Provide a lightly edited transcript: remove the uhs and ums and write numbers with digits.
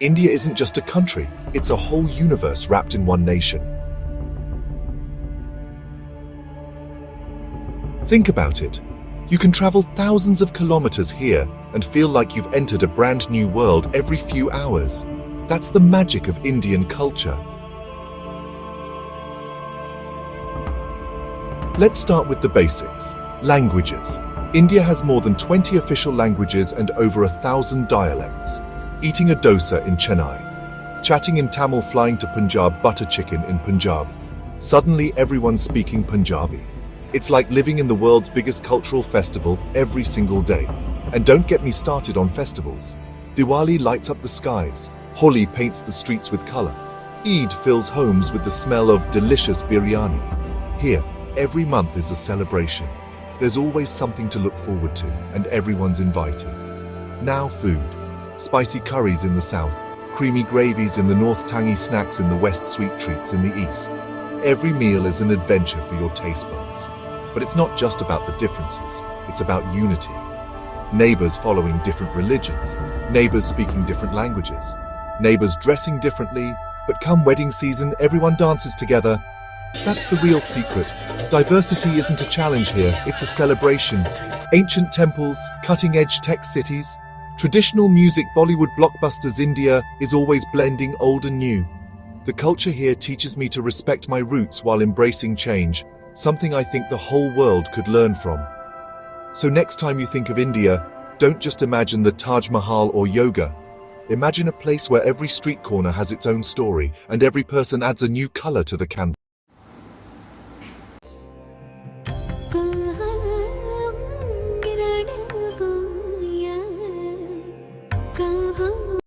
India isn't just a country, it's a whole universe wrapped in one nation. Think about it. You can travel thousands of kilometers here and feel like you've entered a brand new world every few hours. That's the magic of Indian culture. Let's start with the basics. Languages. India has more than 20 official languages and over 1,000 dialects. Eating a dosa in Chennai, chatting in Tamil, flying to Punjab, butter chicken in Punjab. Suddenly everyone's speaking Punjabi. It's like living in the world's biggest cultural festival every single day. And don't get me started on festivals. Diwali lights up the skies. Holi paints the streets with color. Eid fills homes with the smell of delicious biryani. Here, every month is a celebration. There's always something to look forward to, and everyone's invited. Now food. Spicy curries in the south, creamy gravies in the north, tangy snacks in the west, sweet treats in the east. Every meal is an adventure for your taste buds. But it's not just about the differences, it's about unity. Neighbors following different religions, neighbors speaking different languages, neighbors dressing differently, but come wedding season, everyone dances together. That's the real secret. Diversity isn't a challenge here, it's a celebration. Ancient temples, cutting-edge tech cities, traditional music, Bollywood blockbusters. India is always blending old and new. The culture here teaches me to respect my roots while embracing change, something I think the whole world could learn from. So next time you think of India, don't just imagine the Taj Mahal or yoga. Imagine a place where every street corner has its own story and every person adds a new color to the canvas.